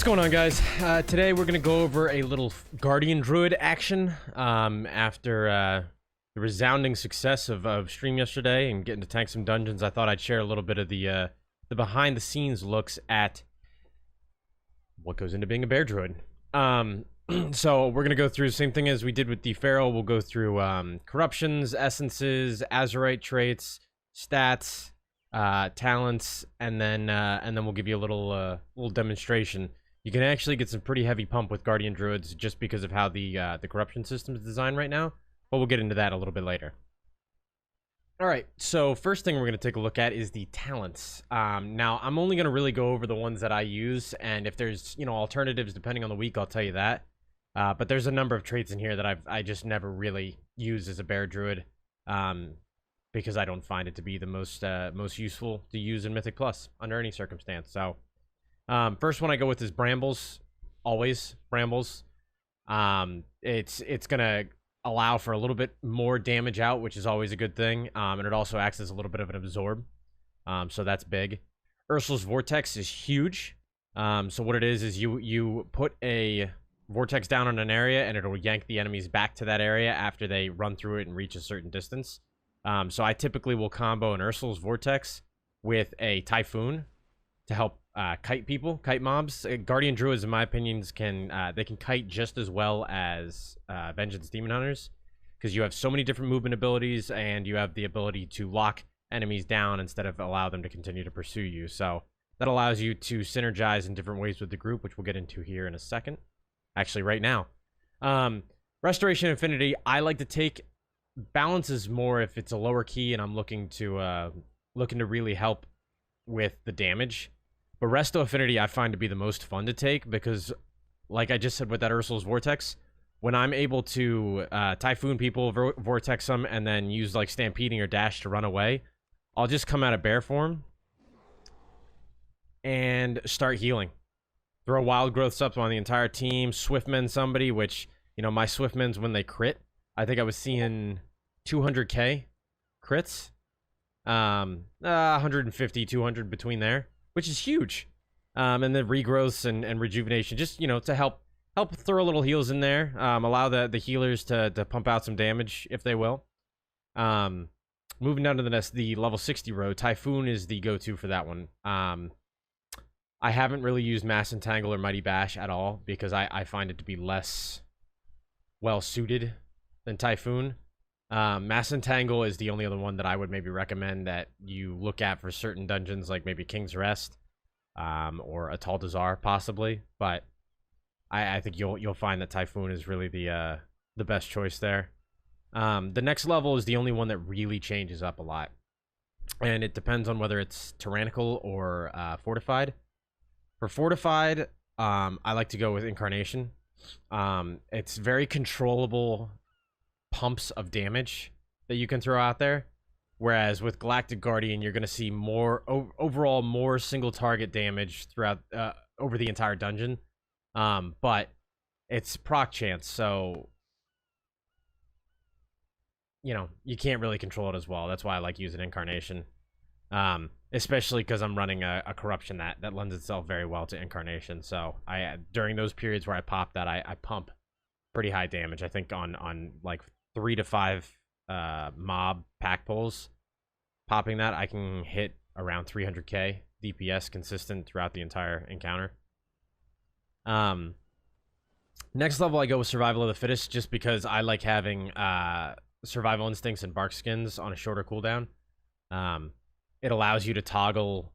What's going on, guys? Today we're going to go over a little Guardian Druid action after the resounding success of stream yesterday and getting to tank some dungeons. I thought I'd share a little bit of the behind-the-scenes looks at what goes into being a bear druid. So we're going to go through the same thing as we did with the Pharaoh. We'll go through corruptions, essences, Azerite traits, stats, talents, and then we'll give you a little demonstration. You can actually get some pretty heavy pump with Guardian Druids just because of how the corruption system is designed right now, but we'll get into that a little bit later. Alright, so first thing we're going to take a look at is the talents. Now, I'm only going to really go over the ones that I use, and if there's, alternatives depending on the week, I'll tell you that. But there's a number of traits in here that I just never really use as a bear druid, because I don't find it to be the most useful to use in Mythic Plus under any circumstance. So, first one I go with is Brambles. Always Brambles. It's gonna allow for a little bit more damage out, which is always a good thing. And it also acts as a little bit of an absorb. So that's big. Ursul's Vortex is huge. So what it is you put a vortex down on an area and it'll yank the enemies back to that area after they run through it and reach a certain distance. So I typically will combo an Ursul's Vortex with a Typhoon to help kite people, kite mobs. Guardian Druids, in my opinion, can kite just as well as Vengeance Demon Hunters, because you have so many different movement abilities and you have the ability to lock enemies down instead of allow them to continue to pursue you. So that allows you to synergize in different ways with the group, which we'll get into here in a second. Actually, right now. Restoration Infinity, I like to take. Balance is more if it's a lower key and I'm looking to really help with the damage. But Resto Affinity I find to be the most fun to take because, like I just said with that Ursul's Vortex, when I'm able to Typhoon people, Vortex them, and then use like Stampeding or Dash to run away, I'll just come out of bear form and start healing. Throw Wild Growth Subs on the entire team, Swiftmen somebody, which, my Swiftmen's when they crit, I think I was seeing 200k crits. 150, 200 between there, which is huge. And then regrowths and rejuvenation, just, to help throw little heals in there. Allow the healers to pump out some damage if they will. Moving down to the level 60 row, Typhoon is the go-to for that one. I haven't really used Mass Entangle or Mighty Bash at all because I find it to be less well suited than Typhoon. Mass Entangle is the only other one that I would maybe recommend that you look at for certain dungeons, like maybe King's Rest, or Atal Dazar possibly. But I think you'll find that Typhoon is really the best choice there. The next level is the only one that really changes up a lot, and it depends on whether it's Tyrannical or Fortified. For Fortified, I like to go with Incarnation. It's very controllable pumps of damage that you can throw out there, whereas with Galactic Guardian you're going to see more overall more single target damage throughout over the entire dungeon, but it's proc chance, so you can't really control it as well. That's why I like using Incarnation, especially because I'm running a corruption that lends itself very well to Incarnation. So during those periods where I pop that, I pump pretty high damage. I think on like 3 to 5 mob pack pulls, popping that, I can hit around 300k DPS consistent throughout the entire encounter. Next level I go with Survival of the Fittest, just because I like having Survival Instincts and Bark Skins on a shorter cooldown. It allows you to toggle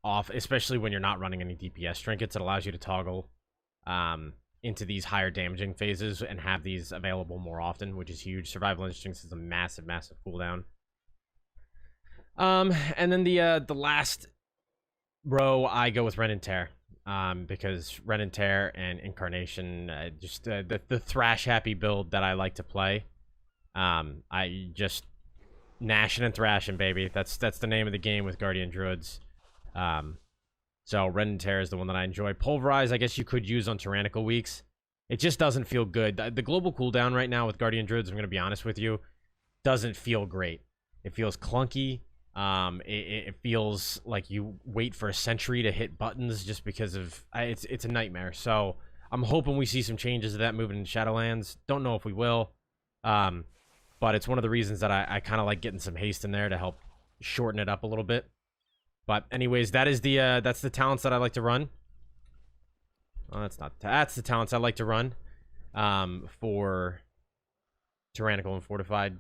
off, especially when you're not running any DPS trinkets. It allows you to toggle into these higher damaging phases and have these available more often, which is huge. Survival Instincts is a massive cooldown. And then the last row I go with Rend and Tear, because Rend and Tear and Incarnation, just the thrash happy build that I like to play. I just Nashing and thrashing, baby. That's the name of the game with Guardian Druids. So Rend and Tear is the one that I enjoy. Pulverize, I guess you could use on Tyrannical weeks. It just doesn't feel good. The global cooldown right now with Guardian Druids, I'm going to be honest with you, doesn't feel great. It feels clunky. It feels like you wait for a century to hit buttons just because of it's a nightmare. So I'm hoping we see some changes to that moving into Shadowlands. Don't know if we will, but it's one of the reasons that I kind of like getting some haste in there to help shorten it up a little bit. But anyways, that's the talents that I like to run. Oh, that's the talents I like to run for Tyrannical and Fortified.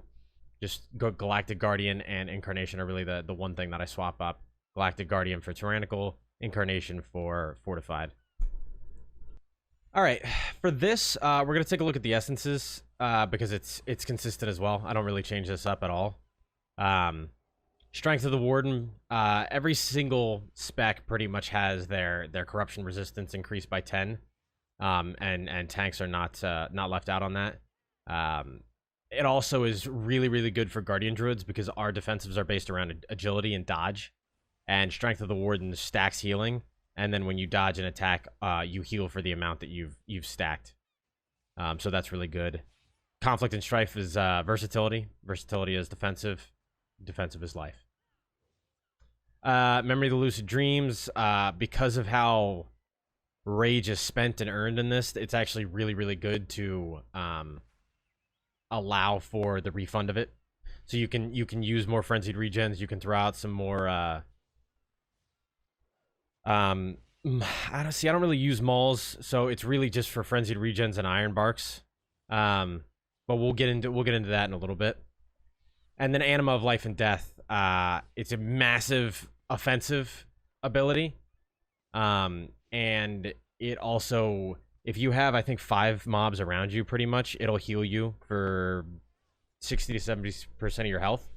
Just Galactic Guardian and Incarnation are really the one thing that I swap up. Galactic Guardian for Tyrannical, Incarnation for Fortified. Alright, for this, we're going to take a look at the essences, because it's consistent as well. I don't really change this up at all. Strength of the Warden, every single spec pretty much has their corruption resistance increased by 10. And tanks are not left out on that. It also is really, really good for Guardian Druids because our defensives are based around agility and dodge. And Strength of the Warden stacks healing. And then when you dodge an attack, you heal for the amount that you've stacked. So that's really good. Conflict and Strife is versatility. Versatility is defensive. Defensive is life. Memory of the Lucid Dreams, because of how rage is spent and earned in this, it's actually really, really good to allow for the refund of it. So you can use more frenzied regens. You can throw out some more. I don't really use mauls, so it's really just for frenzied regens and iron barks. But we'll get into that in a little bit. And then Anima of Life and Death. It's a massive offensive ability. And it also, if you have, I think, 5 mobs around you, pretty much, it'll heal you for 60 to 70% of your health.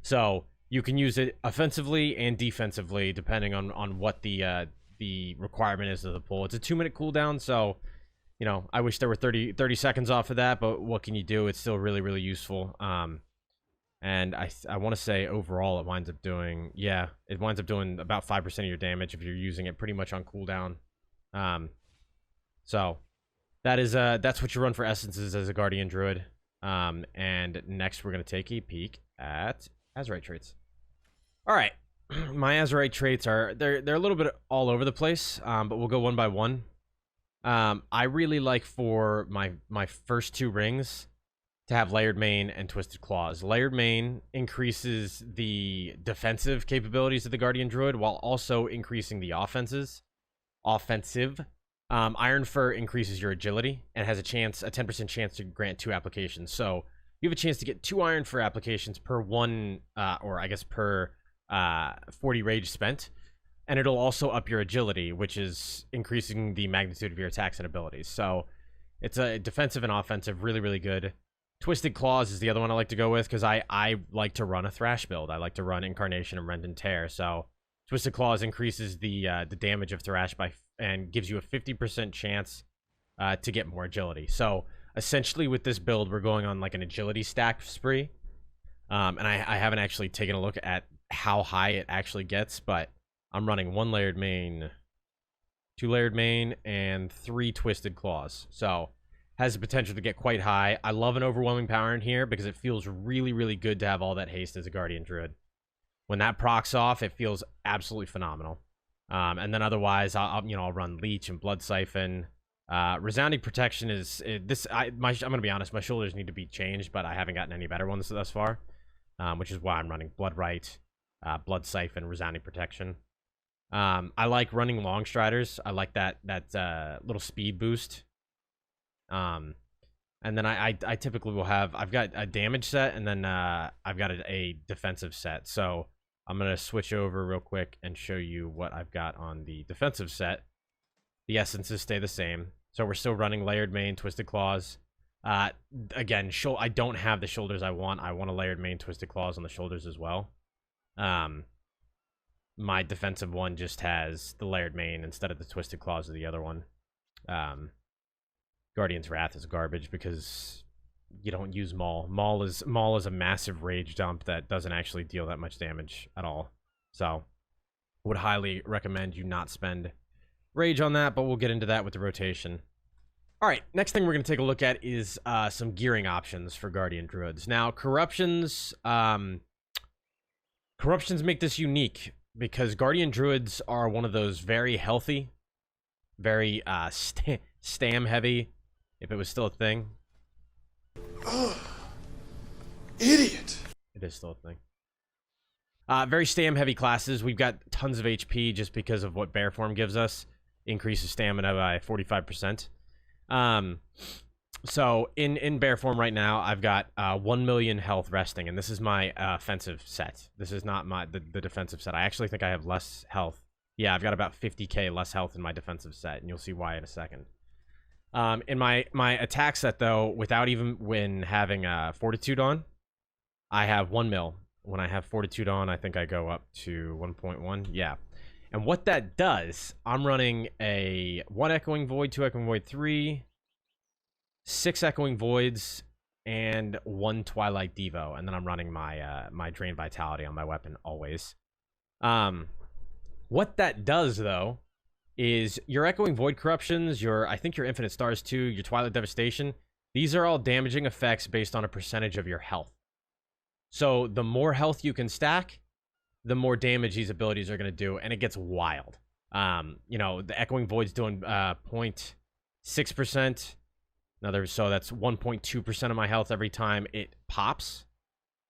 So you can use it offensively and defensively, depending on what the requirement is of the pull. It's a 2-minute cooldown, so, you know, I wish there were 30 seconds off of that, but what can you do? It's still really, really useful. And I want to say overall it winds up doing, yeah, it winds up doing about 5% of your damage if you're using it pretty much on cooldown. So that is that's what you run for essences as a Guardian Druid. And next we're going to take a peek at Azerite traits. All right, my Azerite traits are they're a little bit all over the place, but we'll go one by one. I really like for my first 2 rings to have Layered Mane and Twisted Claws. Layered Mane increases the defensive capabilities of the Guardian Druid while also increasing the offensive. Iron Fur increases your agility and has a 10% chance to grant 2 applications. So you have a chance to get 2 Iron Fur applications per 1, or I guess per 40 rage spent. And it'll also up your agility, which is increasing the magnitude of your attacks and abilities. So it's a defensive and offensive, really, really good. Twisted Claws is the other one I like to go with because I like to run a Thrash build. I like to run Incarnation and Rend and Tear. So Twisted Claws increases the damage of Thrash and gives you a 50% chance to get more agility. So essentially with this build, we're going on like an agility stack spree. And I haven't actually taken a look at how high it actually gets, but I'm running 1 Layered Mane, 2 Layered Mane, and 3 Twisted Claws. So has the potential to get quite high. I love an Overwhelming Power in here because it feels really, really good to have all that haste as a Guardian Druid. When that procs off, it feels absolutely phenomenal. And then otherwise, I'll run Leech and Blood Siphon. Resounding Protection is I'm gonna be honest, my shoulders need to be changed, but I haven't gotten any better ones thus far, which is why I'm running Bloodrite, Blood Siphon, Resounding Protection. I like running Long Striders. I like that little speed boost. And then I typically will have, I've got a damage set, and then I've got a defensive set. So I'm going to switch over real quick and show you what I've got on the defensive set. The essences stay the same. So we're still running Layered Mane, Twisted Claws. Again, I don't have the shoulders I want. I want a Layered Mane, Twisted Claws on the shoulders as well. My defensive one just has the Layered Mane instead of the Twisted Claws of the other one. Guardian's Wrath is garbage because you don't use Maul. Maul is a massive rage dump that doesn't actually deal that much damage at all. So would highly recommend you not spend rage on that, but we'll get into that with the rotation. All right, next thing we're going to take a look at is some gearing options for Guardian Druids. Now, corruptions Corruptions make this unique because Guardian Druids are one of those very healthy, very stam heavy, if it was still a thing. Ugh. Idiot. It is still a thing. Very stam heavy classes. We've got tons of HP just because of what Bear Form gives us. Increases stamina by 45%. So in Bear Form right now, I've got 1 million health resting, and this is my offensive set. This is not the defensive set. I actually think I have less health. Yeah, I've got about 50k less health in my defensive set, and you'll see why in a second. In my attack set, though, without even when having Fortitude on, I have 1 mil. When I have Fortitude on, I think I go up to 1.1. Yeah. And what that does, I'm running a 1 Echoing Void, 2 Echoing Void, 3, 6 Echoing Voids, and 1 Twilight Devo. And then I'm running my my Drain Vitality on my weapon always. What that does, though, is your Echoing Void Corruptions, I think your Infinite Stars too, your Twilight Devastation, these are all damaging effects based on a percentage of your health. So the more health you can stack, the more damage these abilities are going to do, and it gets wild. You know, the Echoing Void's doing 0.6%. So that's 1.2% of my health every time it pops.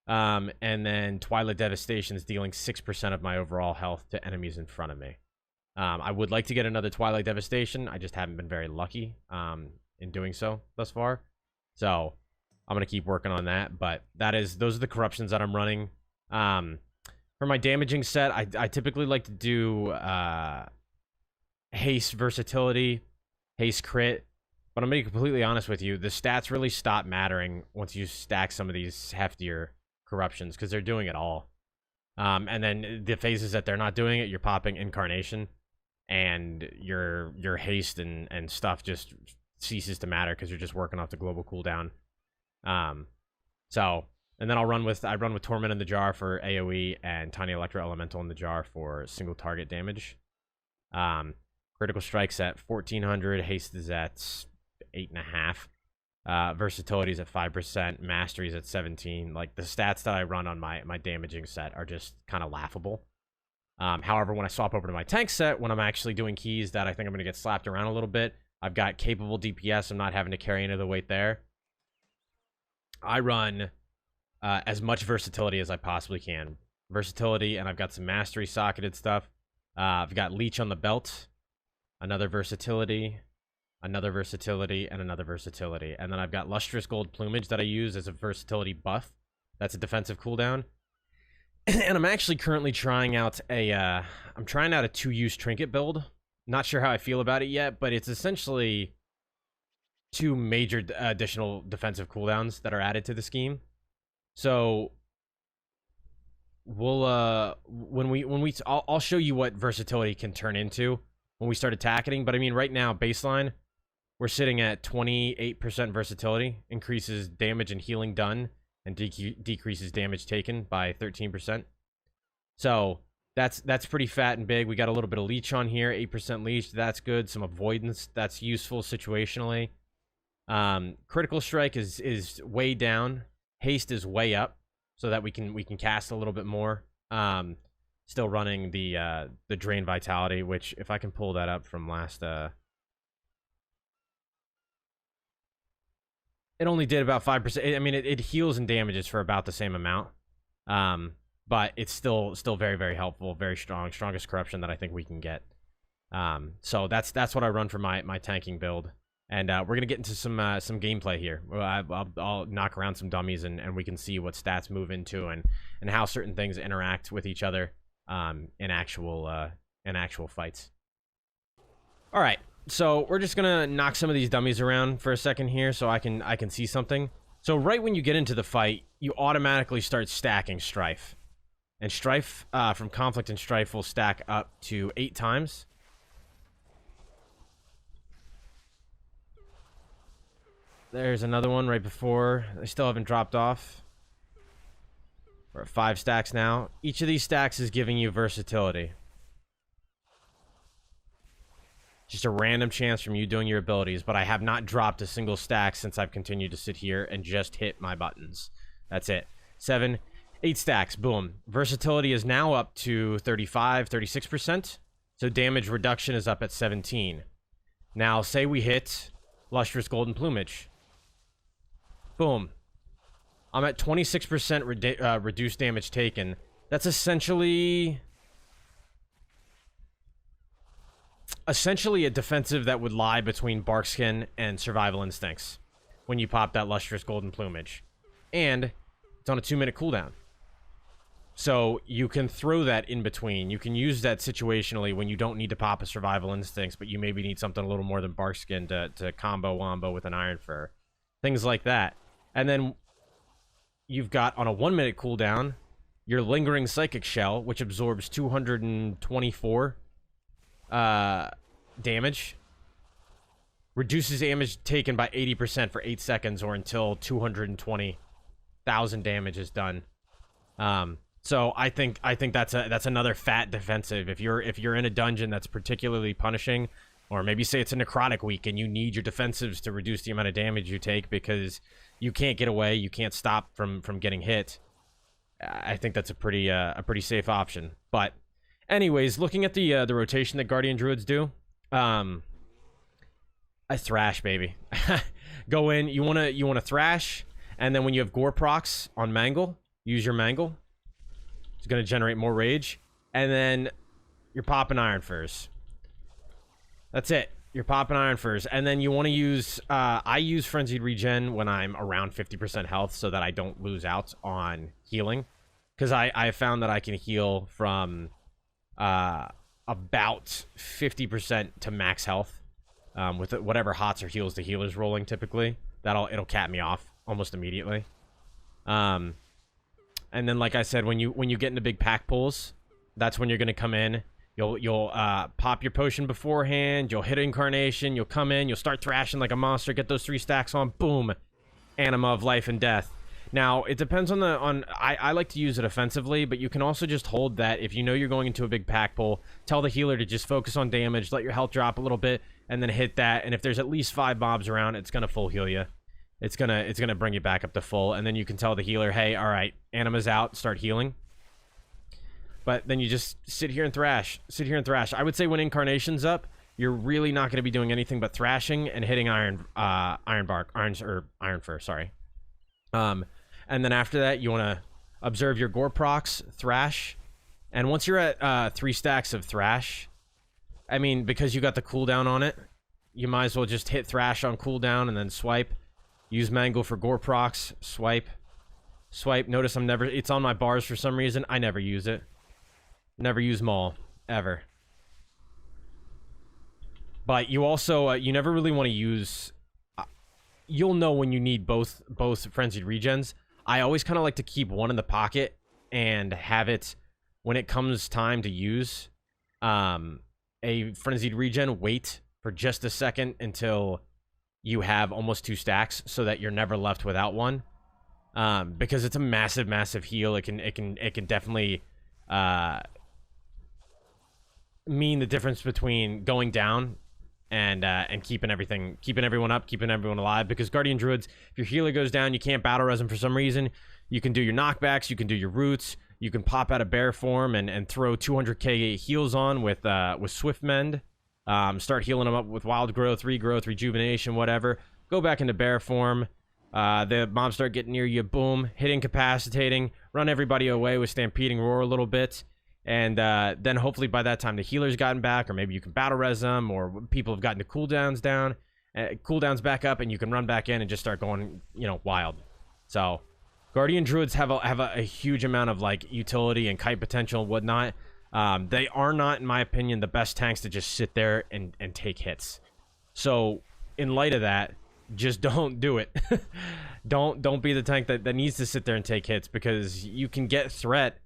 And then Twilight Devastation is dealing 6% of my overall health to enemies in front of me. I would like to get another Twilight Devastation. I just haven't been very lucky in doing so thus far. So I'm going to keep working on that. But those are the corruptions that I'm running. For my damaging set, I typically like to do haste versatility, haste crit. But I'm going to be completely honest with you. The stats really stop mattering once you stack some of these heftier corruptions because they're doing it all. And then the phases that they're not doing it, you're popping Incarnation. And your haste and stuff just ceases to matter because you're just working off the global cooldown. And then I run with Torment in the Jar for AoE and Tiny Electro Elemental in the Jar for single target damage. Critical Strike's at 1400, haste is at 8.5. Versatility is at 5%, Mastery is at 17. Like, the stats that I run on my damaging set are just kind of laughable. However, when I swap over to my tank set, when I'm actually doing keys that I think I'm going to get slapped around a little bit, I've got capable DPS. I'm not having to carry any of the weight there. I run as much versatility as I possibly can. Versatility, and I've got some Mastery socketed stuff. I've got Leech on the belt, another versatility, and another versatility. And then I've got Lustrous Gold Plumage that I use as a versatility buff. That's a defensive cooldown. And I'm actually currently trying out a 2-use trinket build. Not sure how I feel about it yet, but it's essentially 2 major additional defensive cooldowns that are added to the scheme. So we'll I'll show you what versatility can turn into when we start attacking. But I mean, right now, baseline, we're sitting at 28% versatility, increases damage and healing done, and decreases damage taken by 13%. So that's pretty fat and big. We got a little bit of leech on here, 8% leech. That's good. Some avoidance. That's useful situationally. Critical strike is way down. Haste is way up, so that we can cast a little bit more. Still running the drain vitality, which if I can pull that up from last. It only did about 5%. I mean, it heals and damages for about the same amount. But it's still very, very helpful, very strong, strongest corruption that I think we can get. So that's what I run for my tanking build. And we're going to get into some gameplay here. I'll knock around some dummies and we can see what stats move into and how certain things interact with each other in actual fights. All right. So we're just going to knock some of these dummies around for a second here so I can see something. So right when you get into the fight, you automatically start stacking Strife. And Strife from Conflict and Strife will stack up to 8 times. There's another one right before. They still haven't dropped off. We're at 5 stacks now. Each of these stacks is giving you versatility. Just a random chance from you doing your abilities, but I have not dropped a single stack since I've continued to sit here and just hit my buttons. That's it. 7, 8 stacks, boom. Versatility is now up to 35, 36%. So damage reduction is up at 17. Now, say we hit Lustrous Golden Plumage. Boom. I'm at 26% reduced damage taken. That's essentially a defensive that would lie between Barkskin and Survival Instincts when you pop that Lustrous Golden Plumage. And it's on a 2-minute cooldown. So you can throw that in between. You can use that situationally when you don't need to pop a Survival Instincts, but you maybe need something a little more than Barkskin to combo wombo with an Iron Fur. Things like that. And then you've got, on a 1-minute cooldown, your Lingering Psychic Shell, which absorbs 224 damage. Reduces damage taken by 80% for 8 seconds or until 220,000 damage is done. So I think that's another fat defensive. If you're in a dungeon that's particularly punishing, or maybe say it's a necrotic week and you need your defensives to reduce the amount of damage you take because you can't get away, you can't stop from getting hit. I think that's a pretty safe option. But anyways, looking at the rotation that Guardian Druids do, I thrash, baby. Go in, you wanna thrash, and then when you have Gore procs on Mangle, use your Mangle. It's gonna generate more rage, and then you're popping Iron Furs. That's it. You're popping Iron Furs, and then you want to use. I use Frenzied Regen when I'm around 50% health, so that I don't lose out on healing, because I found that I can heal from about 50% to max health with whatever hots or heals the healer's rolling. Typically, it'll cap me off almost immediately. And then, like I said, when you get into big pack pulls, that's when you're gonna come in. You'll pop your potion beforehand. You'll hit Incarnation. You'll come in. You'll start thrashing like a monster. Get those 3 stacks on. Boom, Anima of Life and Death. Now it depends on I like to use it offensively, but you can also just hold that if you know you're going into a big pack pull. Tell the healer to just focus on damage. Let your health drop a little bit, and then hit that. And if there's at least 5 mobs around, it's gonna full heal you. It's gonna bring you back up to full, and then you can tell the healer, hey, all right, Anima's out, start healing. But then you just sit here and thrash. Sit here and thrash. I would say when Incarnation's up, you're really not going to be doing anything but thrashing and hitting Iron Fur, sorry. And then after that, you want to observe your Gore procs, thrash, and once you're at 3 stacks of thrash, I mean, because you got the cooldown on it, you might as well just hit thrash on cooldown and then swipe. Use Mangle for Gore procs, swipe. Notice it's on my bars for some reason. I never use it. Never use Maul, ever. But you also, you never really want to use... you'll know when you need both Frenzied Regens. I always kind of like to keep one in the pocket and have it, when it comes time to use a Frenzied Regen, wait for just a second until you have almost 2 stacks so that you're never left without one. Because it's a massive heal. It can definitely mean the difference between going down and keeping everyone up, keeping everyone alive. Because Guardian Druids, if your healer goes down, you can't battle res them for some reason. You can do your knockbacks, you can do your roots, you can pop out of bear form and throw 200k heals on with Swift Mend. Start healing them up with Wild Growth, Regrowth, Rejuvenation, whatever. Go back into bear form. The mobs start getting near you. Boom. Hit Incapacitating. Run everybody away with Stampeding Roar a little bit. And then hopefully by that time the healer's gotten back, or maybe you can battle res them, or people have gotten the cooldowns down. Cooldowns back up, and you can run back in and just start going, wild. So Guardian Druids have a huge amount of utility and kite potential and whatnot. They are not, in my opinion, the best tanks to just sit there and take hits. So in light of that, just don't do it. don't be the tank that needs to sit there and take hits, because you can get threat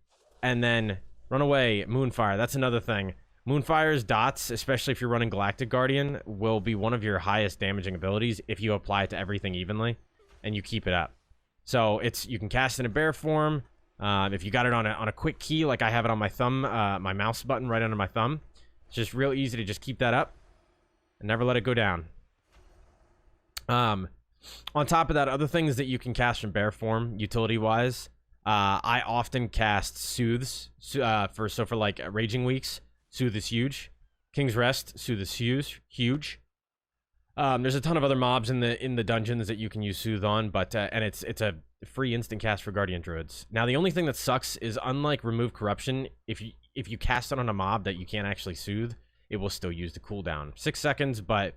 and then run away. Moonfire, that's another thing. Moonfire's dots, especially if you're running Galactic Guardian, will be one of your highest damaging abilities if you apply it to everything evenly and you keep it up. So you can cast in a bear form. If you got it on a quick key, like I have it on my thumb, my mouse button right under my thumb, it's just real easy to just keep that up and never let it go down. On top of that, other things that you can cast from bear form, utility-wise, I often cast Soothes for like Raging Weeks. Soothe is huge. King's Rest, Soothe is huge. There's a ton of other mobs in the dungeons that you can use Soothe on, but and it's a free instant cast for Guardian Druids. Now the only thing that sucks is, unlike Remove Corruption, if you cast it on a mob that you can't actually Soothe, it will still use the cooldown. 6 seconds, but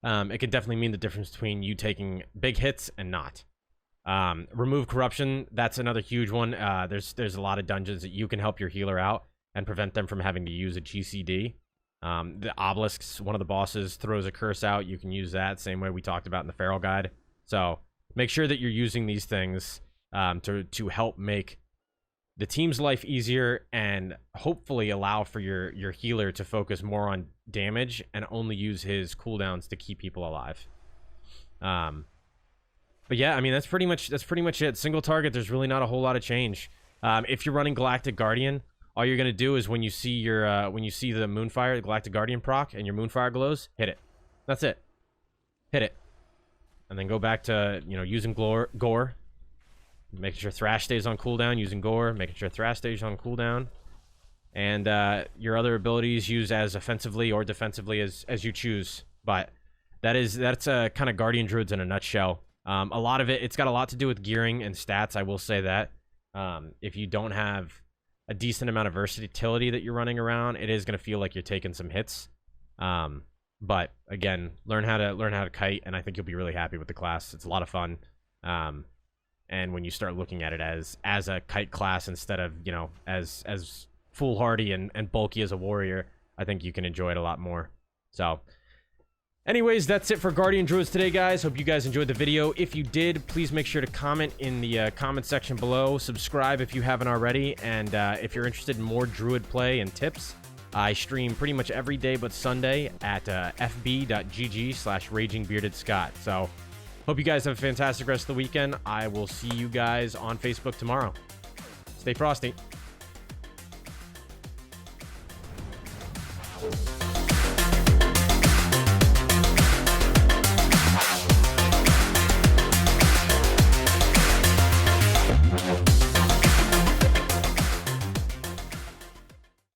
it can definitely mean the difference between you taking big hits and not. Remove Corruption, that's another huge one. There's a lot of dungeons that you can help your healer out and prevent them from having to use a GCD. The Obelisks, one of the bosses, throws a curse out. You can use that same way we talked about in the Feral Guide. So make sure that you're using these things to help make the team's life easier and hopefully allow for your healer to focus more on damage and only use his cooldowns to keep people alive. But yeah, I mean, that's pretty much it. Single target, there's really not a whole lot of change. If you're running Galactic Guardian, all you're gonna do is when you see the Moonfire, the Galactic Guardian proc, and your Moonfire glows, hit it. That's it. Hit it. And then go back to, using Gore. Making sure Thrash stays on cooldown, using Gore, making sure Thrash stays on cooldown. And your other abilities use as offensively or defensively as you choose. But that's kind of Guardian Druids in a nutshell. A lot of it's got a lot to do with gearing and stats, I will say that. If you don't have a decent amount of versatility that you're running around, it is going to feel like you're taking some hits. But again, learn how to kite, and I think you'll be really happy with the class. It's a lot of fun. And when you start looking at it as a kite class instead of, as foolhardy and bulky as a warrior, I think you can enjoy it a lot more. So anyways, that's it for Guardian Druids today, guys. Hope you guys enjoyed the video. If you did, please make sure to comment in the comment section below. Subscribe if you haven't already. And if you're interested in more Druid play and tips, I stream pretty much every day but Sunday at fb.gg/RagingBeardedScot. So hope you guys have a fantastic rest of the weekend. I will see you guys on Facebook tomorrow. Stay frosty.